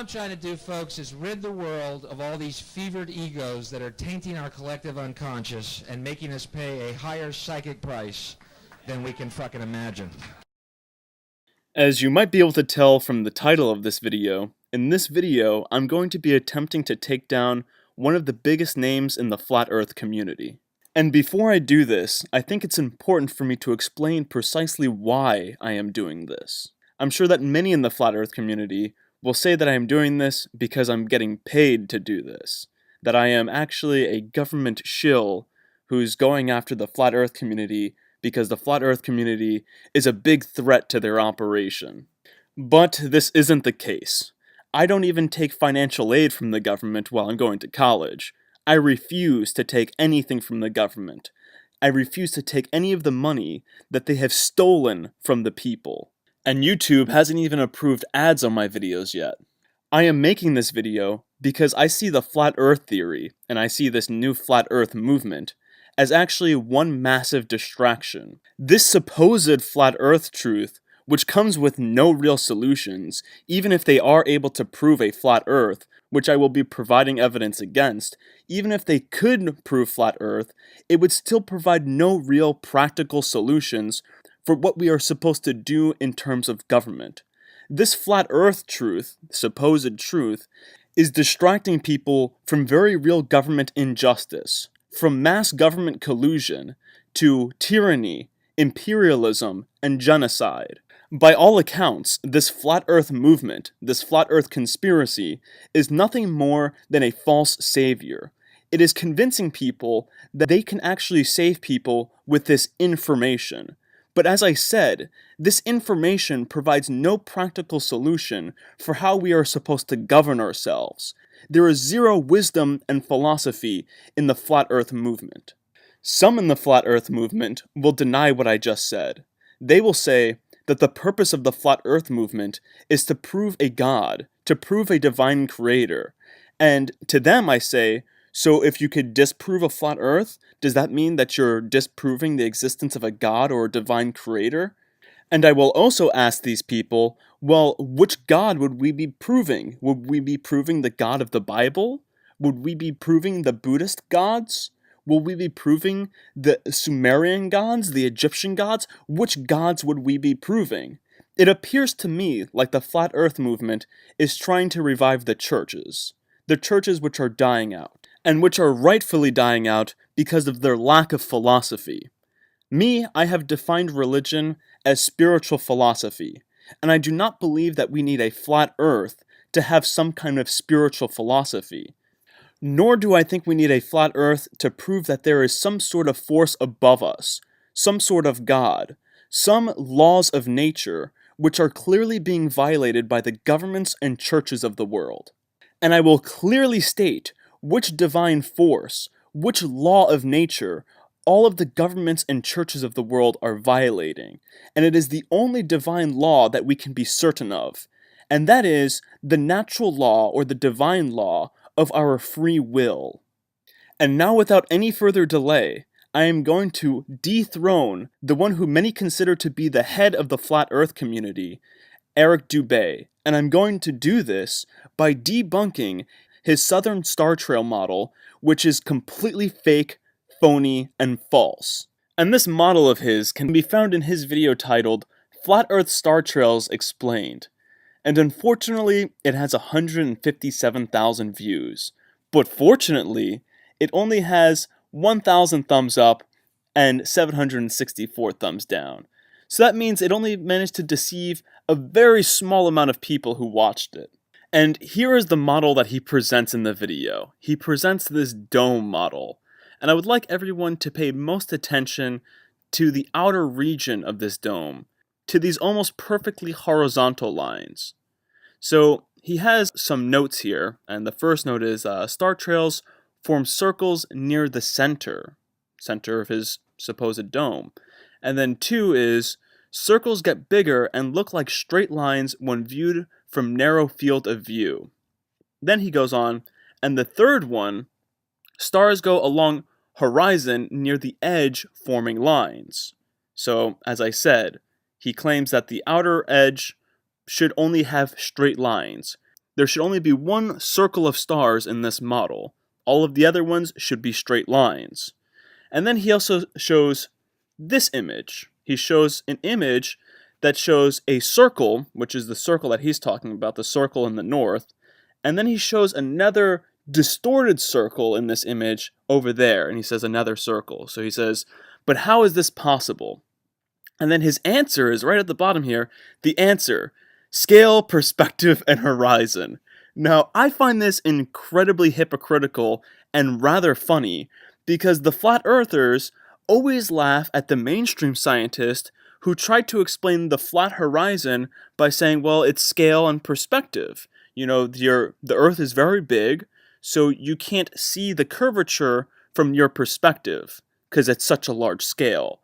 I'm trying to do, folks, is rid the world of all these fevered egos that are tainting our collective unconscious and making us pay a higher psychic price than we can fucking imagine. As you might be able to tell from the title of this video, in this video I'm going to be attempting to take down one of the biggest names in the flat earth community. And before I do this, I think it's important for me to explain precisely why I am doing this. I'm sure that many in the flat earth community will say that I am doing this because I'm getting paid to do this, that I am actually a government shill who's going after the flat earth community because the flat earth community is a big threat to their operation. But this isn't the case. I don't even take financial aid from the government while I'm going to college. I refuse to take anything from the government. I refuse to take any of the money that they have stolen from the people. And YouTube hasn't even approved ads on my videos yet. I am making this video because I see the flat earth theory, and I see this new flat earth movement, as actually one massive distraction. This supposed flat earth truth, which comes with no real solutions, even if they are able to prove a flat earth, which I will be providing evidence against, even if they could prove flat earth, it would still provide no real practical solutions for what we are supposed to do in terms of government. This flat earth truth, supposed truth, is distracting people from very real government injustice, from mass government collusion to tyranny, imperialism, and genocide. By all accounts, this flat earth movement, this flat earth conspiracy, is nothing more than a false savior. It is convincing people that they can actually save people with this information. But as I said, this information provides no practical solution for how we are supposed to govern ourselves. There is zero wisdom and philosophy in the flat earth movement. Some in the flat earth movement will deny what I just said. They will say that the purpose of the flat earth movement is to prove a god, to prove a divine creator. And to them I say, so if you could disprove a flat earth, does that mean that you're disproving the existence of a god or a divine creator? And I will also ask these people, well, which god would we be proving? Would we be proving the God of the Bible? Would we be proving the Buddhist gods? Will we be proving the Sumerian gods, the Egyptian gods? Which gods would we be proving? It appears to me like the flat earth movement is trying to revive the churches which are dying out, and which are rightfully dying out because of their lack of philosophy. Me, I have defined religion as spiritual philosophy, and I do not believe that we need a flat earth to have some kind of spiritual philosophy. Nor do I think we need a flat earth to prove that there is some sort of force above us, some sort of God, some laws of nature which are clearly being violated by the governments and churches of the world. And I will clearly state which divine force, which law of nature, all of the governments and churches of the world are violating. And it is the only divine law that we can be certain of. And that is the natural law or the divine law of our free will. And now, without any further delay, I am going to dethrone the one who many consider to be the head of the flat earth community, Eric Dubay. And I'm going to do this by debunking his Southern Star Trail model, which is completely fake, phony, and false. And this model of his can be found in his video titled Flat Earth Star Trails Explained. And unfortunately, it has 157,000 views. But fortunately, it only has 1,000 thumbs up and 764 thumbs down. So that means it only managed to deceive a very small amount of people who watched it. And here is the model that he presents in the video. He presents this dome model. And I would like everyone to pay most attention to the outer region of this dome, to these almost perfectly horizontal lines. So he has some notes here, and the first note is star trails form circles near the center of his supposed dome. And then 2 is circles get bigger and look like straight lines when viewed from narrow field of view. Then he goes on, and the third one, stars go along horizon near the edge forming lines. So, as I said, he claims that the outer edge should only have straight lines. there should only be one circle of stars in this model. All of the other ones should be straight lines. And then he also shows this image. He shows an image that shows a circle, which is the circle that he's talking about, the circle in the north. And then he shows another distorted circle in this image over there. And he says another circle. So he says, but how is this possible? And then his answer is right at the bottom here. The answer, scale, perspective, and horizon. Now, I find this incredibly hypocritical and rather funny because the flat earthers always laugh at the mainstream scientist who tried to explain the flat horizon by saying, well, it's scale and perspective. You know, the earth is very big, so you can't see the curvature from your perspective because it's such a large scale.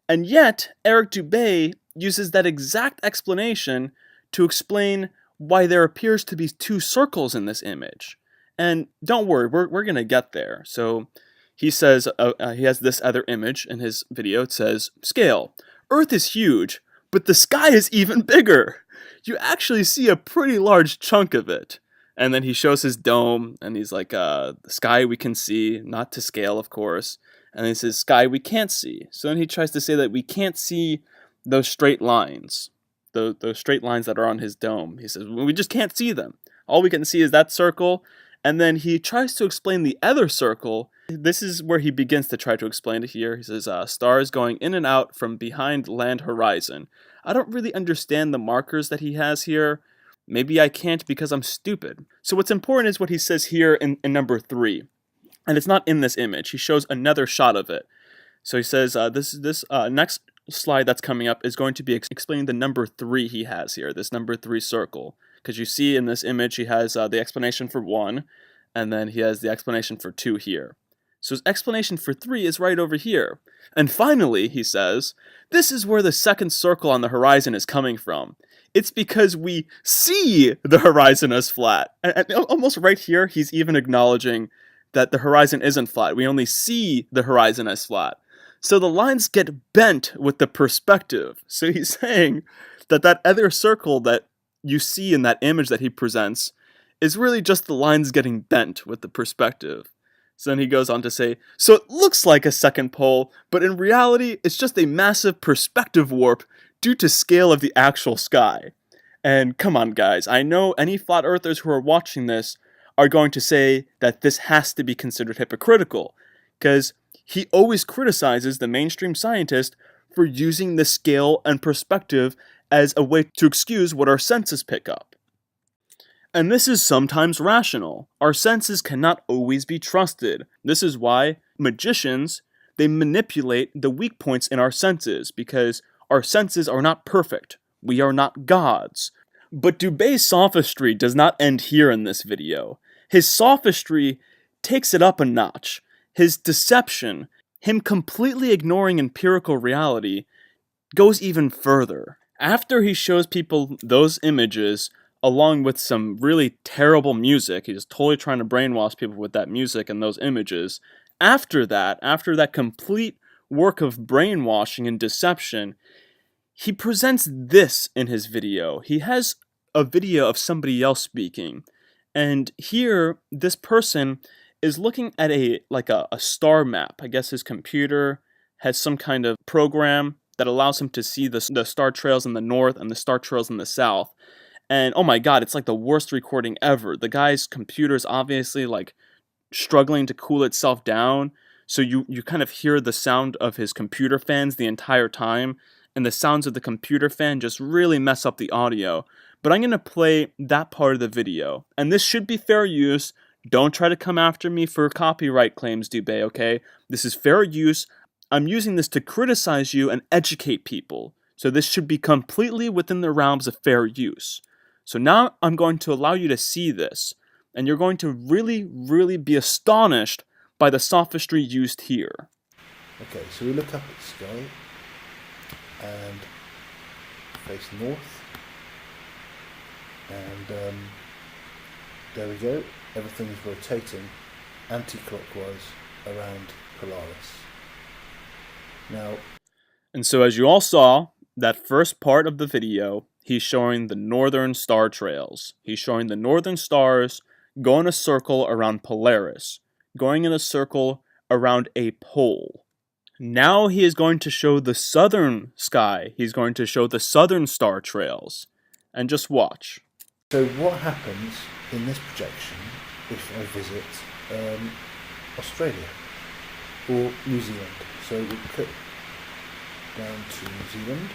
And yet, Eric Dubay uses that exact explanation to explain why there appears to be two circles in this image. And don't worry, we're going to get there. So he says, he has this other image in his video. It says, scale. Earth is huge, but the sky is even bigger. You actually see a pretty large chunk of it. And then he shows his dome, and he's like, the sky we can see, not to scale, of course. And then he says, sky we can't see. So then he tries to say that we can't see those straight lines, those straight lines that are on his dome. He says, well, we just can't see them. All we can see is that circle. And then he tries to explain the other circle. This is where he begins to try to explain it here. He says, stars going in and out from behind land horizon. I don't really understand the markers that he has here. Maybe I can't because I'm stupid. So what's important is what he says here in number 3. And it's not in this image. He shows another shot of it. So he says, this next slide that's coming up is going to be explaining the number 3 he has here, this number 3 circle. Because you see in this image he has the explanation for 1, and then he has the explanation for 2 here. So his explanation for 3 is right over here. And finally, he says, this is where the second circle on the horizon is coming from. It's because we see the horizon as flat. And almost right here, he's even acknowledging that the horizon isn't flat. We only see the horizon as flat. So the lines get bent with the perspective. So he's saying that that other circle that you see in that image that he presents is really just the lines getting bent with the perspective. So then he goes on to say, so it looks like a second pole, but in reality, it's just a massive perspective warp due to scale of the actual sky. And come on, guys, I know any flat earthers who are watching this are going to say that this has to be considered hypocritical, because he always criticizes the mainstream scientist for using the scale and perspective as a way to excuse what our senses pick up. And this is sometimes rational. Our senses cannot always be trusted. This is why magicians, they manipulate the weak points in our senses, because our senses are not perfect. We are not gods. But Dubay's sophistry does not end here in this video. His sophistry takes it up a notch. His deception, him completely ignoring empirical reality, goes even further. After he shows people those images, along with some really terrible music, he's totally trying to brainwash people with that music and those images. After that complete work of brainwashing and deception, he presents this in his video. He has a video of somebody else speaking. And here, this person is looking at a star map. I guess his computer has some kind of program that allows him to see the star trails in the north and the star trails in the south. And oh my god, it's like the worst recording ever. The guy's computer's obviously like struggling to cool itself down. So you kind of hear the sound of his computer fans the entire time. And the sounds of the computer fan just really mess up the audio. But I'm going to play that part of the video. And this should be fair use. Don't try to come after me for copyright claims, Dubay, okay? This is fair use. I'm using this to criticize you and educate people. So this should be completely within the realms of fair use. So now I'm going to allow you to see this. And you're going to really, really be astonished by the sophistry used here. Okay, so we look up at the sky and face north. And there we go. Everything is rotating anti-clockwise around Polaris. Now, and so as you all saw, that first part of the video, he's showing the northern star trails. He's showing the northern stars go in a circle around Polaris, going in a circle around a pole. Now he is going to show the southern sky. He's going to show the southern star trails. And just watch. So what happens in this projection if I visit Australia or New Zealand? So we'll click down to New Zealand,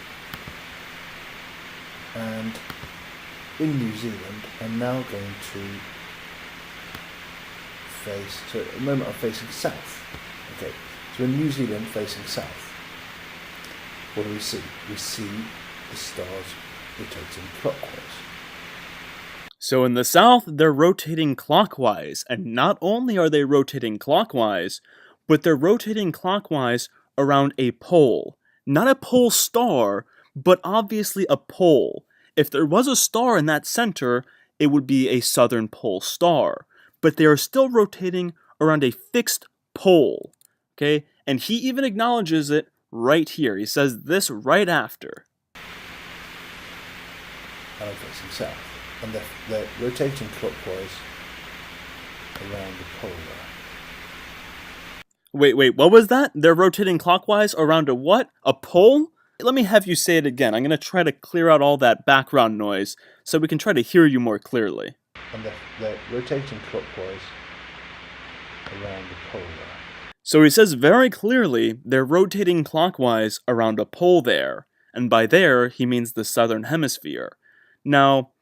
and in New Zealand I'm now going to face, so at the moment I'm facing south. Okay, so in New Zealand facing south, what do we see? We see the stars rotating clockwise. So in the south, they're rotating clockwise, and not only are they rotating clockwise, but they're rotating clockwise around a pole. Not a pole star, but obviously a pole. If there was a star in that center, it would be a southern pole star. But they are still rotating around a fixed pole. Okay? And he even acknowledges it right here. He says this right after. And I'm facing south. And they're rotating clockwise around the pole there. Wait, what was that? They're rotating clockwise around a what? A pole? Let me have you say it again. I'm going to try to clear out all that background noise so we can try to hear you more clearly. And they're rotating clockwise around the pole there. So he says very clearly they're rotating clockwise around a pole there. And by there, he means the southern hemisphere. Now,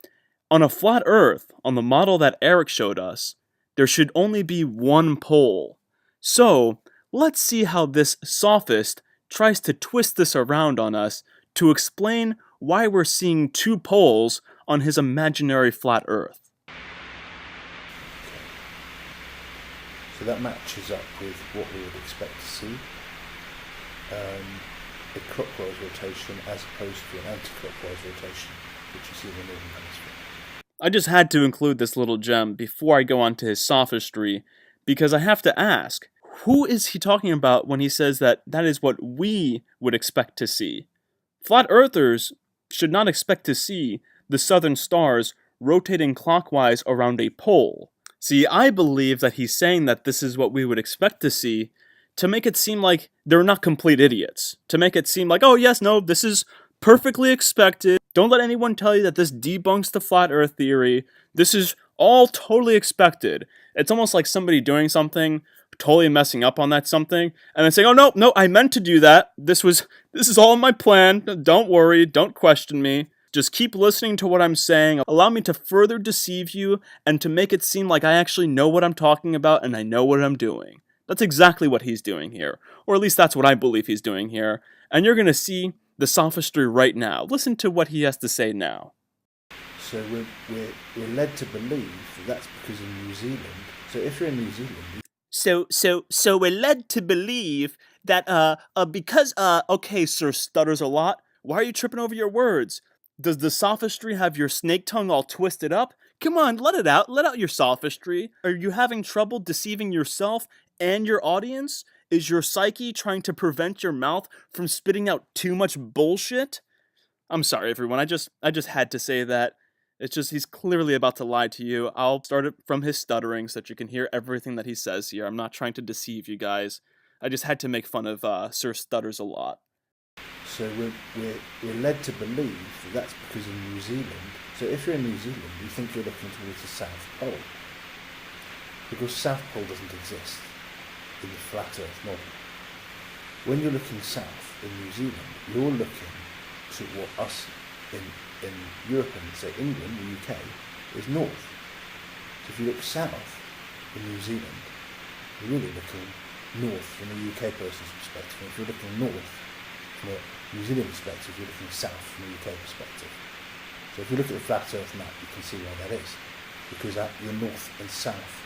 on a flat Earth, on the model that Eric showed us, there should only be one pole. So, let's see how this sophist tries to twist this around on us to explain why we're seeing two poles on his imaginary flat Earth. So that matches up with what we would expect to see. A clockwise rotation as opposed to an anti-clockwise rotation, which you see in the northern hemisphere. I just had to include this little gem before I go on to his sophistry, because I have to ask, who is he talking about when he says that that is what we would expect to see? Flat Earthers should not expect to see the southern stars rotating clockwise around a pole. See, I believe that he's saying that this is what we would expect to see to make it seem like they're not complete idiots. To make it seem like, oh yes, no, this is perfectly expected. Don't let anyone tell you that this debunks the flat Earth theory. This is all totally expected. It's almost like somebody doing something, totally messing up on that something, and then saying, oh no, I meant to do that. This is all in my plan. Don't worry, don't question me. Just keep listening to what I'm saying. Allow me to further deceive you and to make it seem like I actually know what I'm talking about and I know what I'm doing. That's exactly what he's doing here. Or at least that's what I believe he's doing here. And you're going to see the sophistry right now. Listen to what he has to say now. So we're led to believe that that's because in New Zealand. So if you're in New Zealand. So we're led to believe that because okay, sir stutters a lot. Why are you tripping over your words? Does the sophistry have your snake tongue all twisted up? Come on, let it out. Let out your sophistry. Are you having trouble deceiving yourself and your audience? Is your psyche trying to prevent your mouth from spitting out too much bullshit? I'm sorry, everyone. I just had to say that. It's just he's clearly about to lie to you. I'll start it from his stuttering so that you can hear everything that he says here. I'm not trying to deceive you guys. I just had to make fun of Sir Stutters a lot. So we're led to believe that that's because in New Zealand. So if you're in New Zealand, you think you're looking towards the South Pole. Because South Pole doesn't exist in the flat Earth model. When you're looking south in New Zealand, you're looking to what us in Europe and say England, the UK, is north. So if you look south in New Zealand, you're really looking north from a UK person's perspective. And if you're looking north from a New Zealand perspective, you're looking south from a UK perspective. So if you look at the flat Earth map, you can see why that is. Because the north and south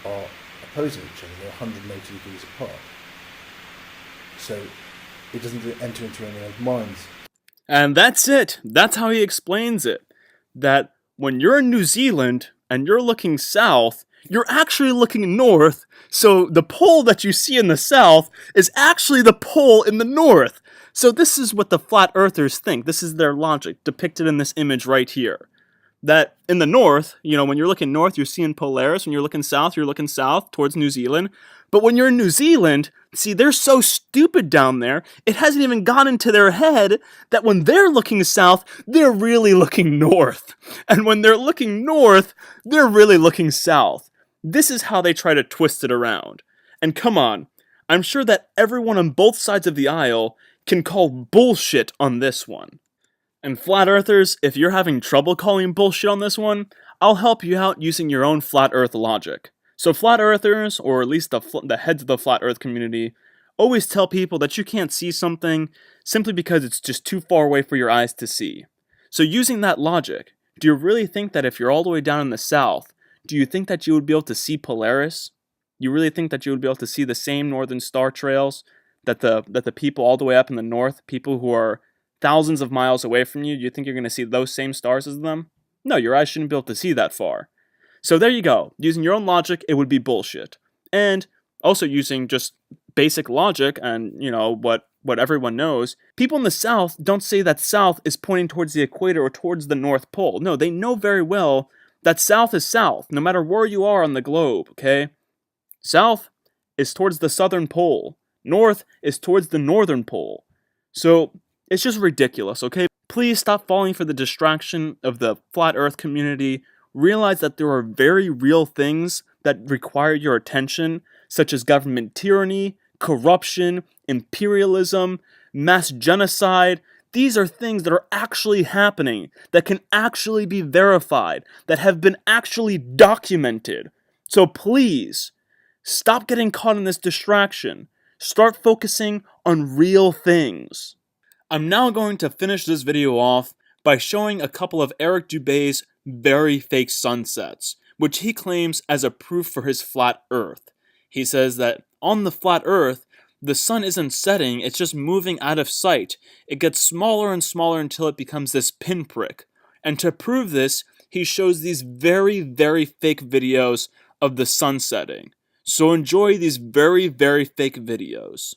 are opposing each other. They're 180 degrees apart. So it doesn't enter into anyone's minds. And that's it. That's how he explains it. That when you're in New Zealand and you're looking south, you're actually looking north. So the pole that you see in the south is actually the pole in the north. So this is what the flat earthers think. This is their logic depicted in this image right here. That in the north, when you're looking north, you're seeing Polaris. When you're looking south towards New Zealand. But when you're in New Zealand, see, they're so stupid down there, it hasn't even got into their head that when they're looking south, they're really looking north. And when they're looking north, they're really looking south. This is how they try to twist it around. And come on, I'm sure that everyone on both sides of the aisle can call bullshit on this one. And flat earthers, if you're having trouble calling bullshit on this one, I'll help you out using your own flat earth logic. So flat earthers, or at least the heads of the flat earth community, always tell people that you can't see something simply because it's just too far away for your eyes to see. So using that logic, do you really think that if you're all the way down in the south, do you think that you would be able to see Polaris? You really think that you would be able to see the same northern star trails that the people all the way up in the north, people who are thousands of miles away from you, do you think you're going to see those same stars as them? No, your eyes shouldn't be able to see that far. So there you go. Using your own logic, it would be bullshit. And also using just basic logic and, what everyone knows, people in the south don't say that south is pointing towards the equator or towards the North Pole. No, they know very well that south is south, no matter where you are on the globe, okay? South is towards the southern pole. North is towards the northern pole. So it's just ridiculous, okay? Please stop falling for the distraction of the flat earth community. Realize that there are very real things that require your attention, such as government tyranny, corruption, imperialism, mass genocide. These are things that are actually happening, that can actually be verified, that have been actually documented. So please, stop getting caught in this distraction. Start focusing on real things. I'm now going to finish this video off by showing a couple of Eric Dubay's very fake sunsets, which he claims as a proof for his flat earth. He says that on the flat earth, the sun isn't setting, it's just moving out of sight. It gets smaller and smaller until it becomes this pinprick. And to prove this, he shows these very, very fake videos of the sun setting. So enjoy these very, very fake videos.